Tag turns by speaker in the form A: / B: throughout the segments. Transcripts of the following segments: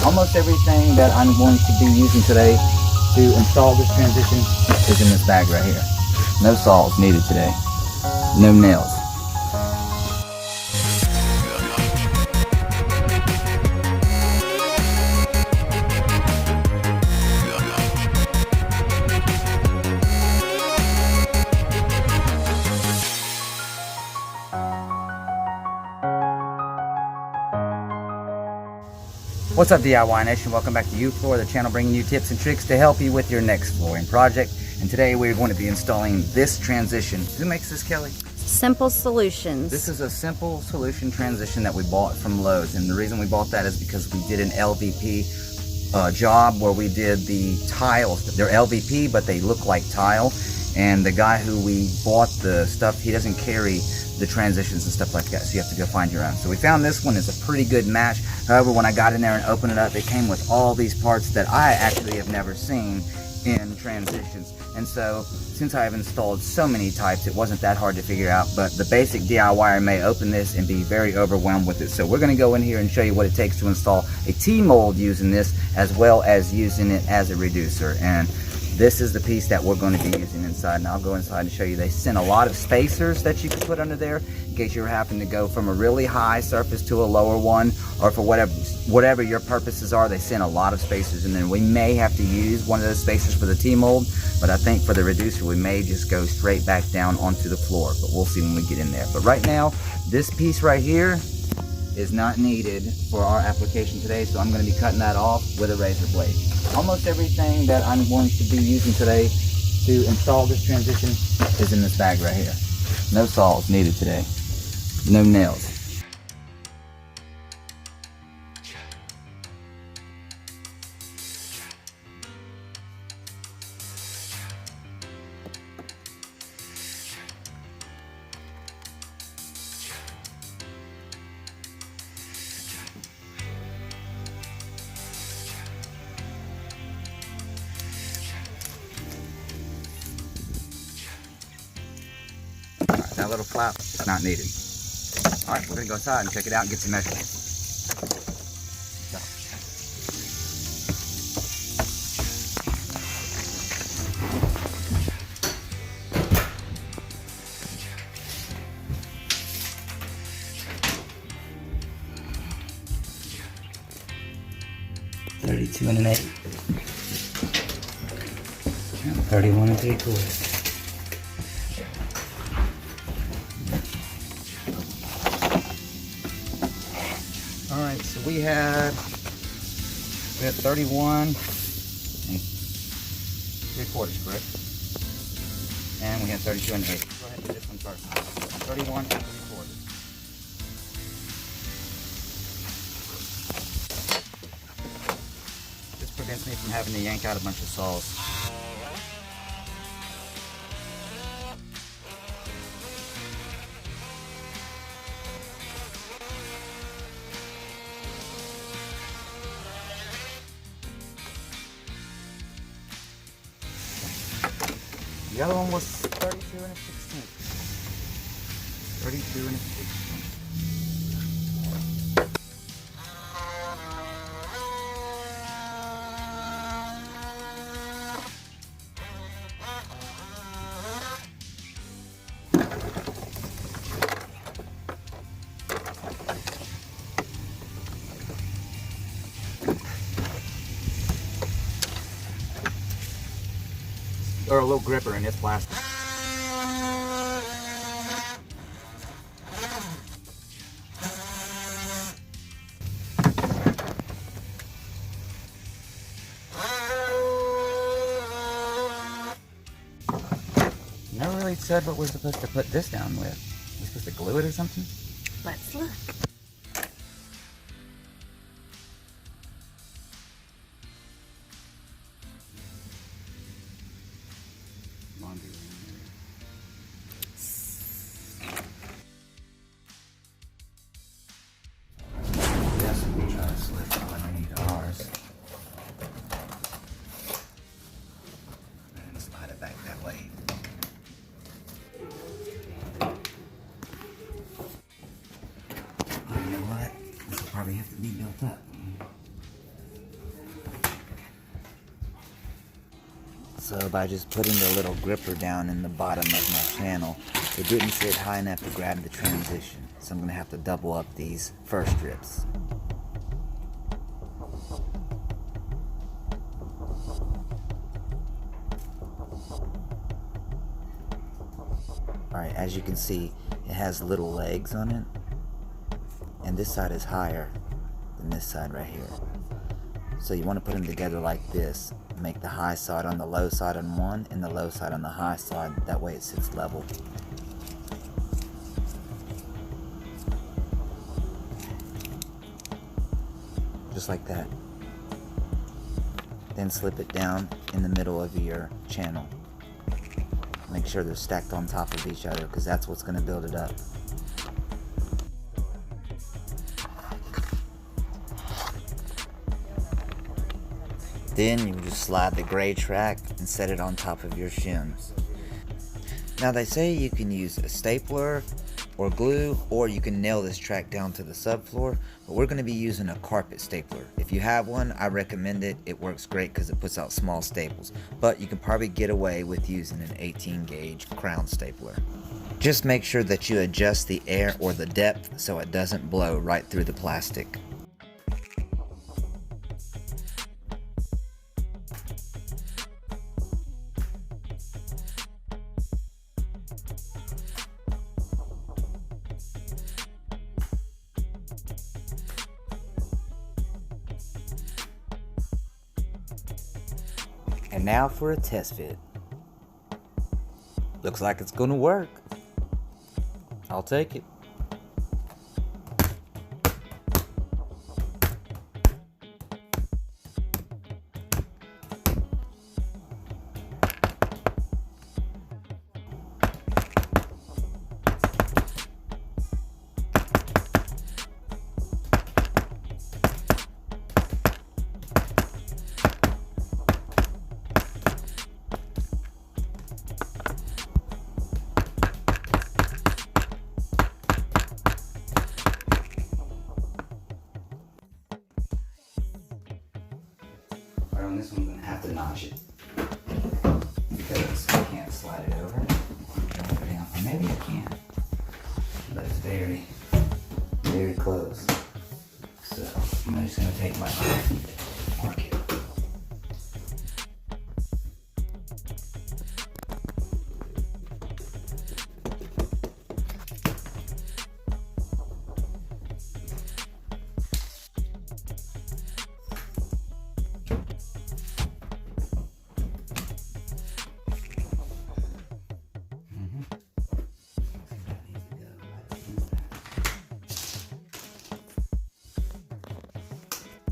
A: Almost everything that I'm going to be using today to install this transition is in this bag right here. No saws needed today. No nails. What's up, DIY Nation? Welcome back to YOUFLOor, the channel bringing you tips and tricks to help you with your next flooring project. And today we're going to be installing this transition. Who makes this, Kelly?
B: Simple Solutions.
A: This is a Simple Solution transition that we bought from Lowe's. And the reason we bought that is because we did an LVP job where we did the tiles. They're LVP, but they look like tile. And the guy who we bought the stuff, he doesn't carry the transitions and stuff like that, so you have to go find your own. So we found this one is a pretty good match. However, when I got in there and opened it up, it came with all these parts that I actually have never seen in transitions. And so since I've installed so many types, it wasn't that hard to figure out, but the basic DIYer may open this and be very overwhelmed with it. So we're going to go in here and show you what it takes to install a T-mold using this, as well as using it as a reducer. And this is the piece that we're going to be using inside, and I'll go inside and show you. They sent a lot of spacers that you can put under there in case you're having to go from a really high surface to a lower one, or for whatever your purposes are. They sent a lot of spacers, and then we may have to use one of those spacers for the T-mold, but I think for the reducer we may just go straight back down onto the floor, but we'll see when we get in there. But right now, this piece right here is not needed for our application today, so I'm going to be cutting that off with a razor blade. Almost everything that I'm going to be using today to install this transition is in this bag right here. No saws needed today. No nails. That little flap is not needed. Alright, we're going to go inside and check it out and get some measurements. So, 32 and an 8. And 31 and 3/4. Alright, so we had 31 and 3/4, correct? And we had 32 and 8. Go ahead and do this one first. 31 and 3/4. This prevents me from having to yank out a bunch of saws. The other one was 32 and a 16. 32 and a 16. Or a little gripper in this plastic. Never really said what we're supposed to put this down with. We're supposed to glue it or something?
B: Let's look.
A: Laundry room area. Yes, we'll try to slip on underneath ours. And slide it back that way. You know what? This will probably have to be built up. Also, by just putting the little gripper down in the bottom of my channel, it didn't sit high enough to grab the transition. So I'm going to have to double up these first strips. Alright, as you can see, it has little legs on it. And this side is higher than this side right here. So you want to put them together like this. Make the high side on the low side on one and the low side on the high side. That way it sits level. Just like that. Then slip it down in the middle of your channel. Make sure they're stacked on top of each other because that's what's going to build it up. Then you just slide the gray track and set it on top of your shims. Now they say you can use a stapler or glue, or you can nail this track down to the subfloor, but we're going to be using a carpet stapler. If you have one, I recommend it. It works great because it puts out small staples, but you can probably get away with using an 18 gauge crown stapler. Just make sure that you adjust the air or the depth so it doesn't blow right through the plastic. And now for a test fit. Looks like it's gonna work. I'll take it. On this one, I'm gonna have to notch it because I can't slide it over. Or maybe I can, but it's very, very close. So I'm just gonna take my knife and mark it.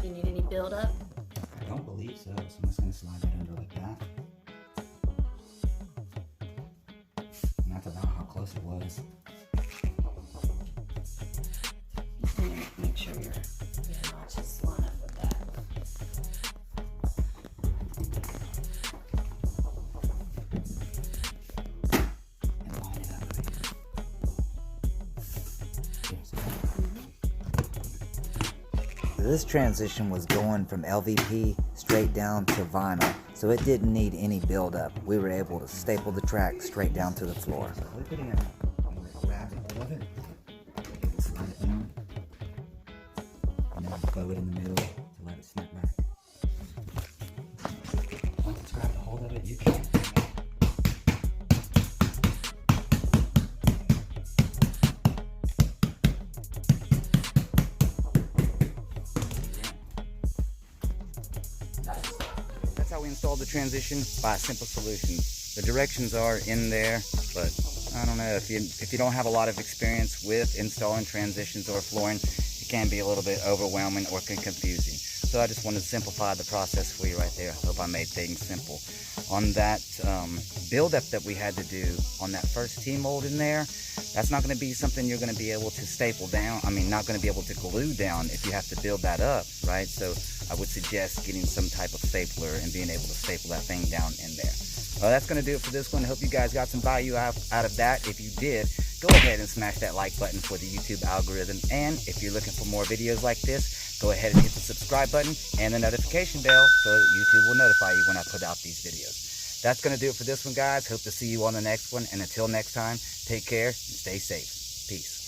B: Do you need any build up?
A: I don't believe so, so I'm just going to slide that under like that. And that's about how close it was.
B: Make sure your notches line up with that.
A: And line it up right here. This transition was going from LVP straight down to vinyl, so it didn't need any build up. We were able to staple the track straight down to the floor. So look at it. I'm going to grab it, slide it down, and then throw it in the middle to let it snap back. Once it's grabbed a hold of it, you can. That's how we installed the transition by Simple Solutions. The directions are in there, but I don't know, if you don't have a lot of experience with installing transitions or flooring, it can be a little bit overwhelming or confusing. So I just wanted to simplify the process for you right there. I hope I made things simple. On that build-up that we had to do on that first T-mold in there, that's not going to be something you're going to be able to staple down. I mean, not going to be able to glue down if you have to build that up, right? So I would suggest getting some type of stapler and being able to staple that thing down in there. Well, that's going to do it for this one. I hope you guys got some value out of that. If you did, go ahead and smash that like button for the YouTube algorithm. And if you're looking for more videos like this, go ahead and hit the subscribe button and the notification bell so that YouTube will notify you when I put out these videos. that's going to do it for this one, guys. Hope to see you on the next one. And until next time, take care and stay safe. Peace.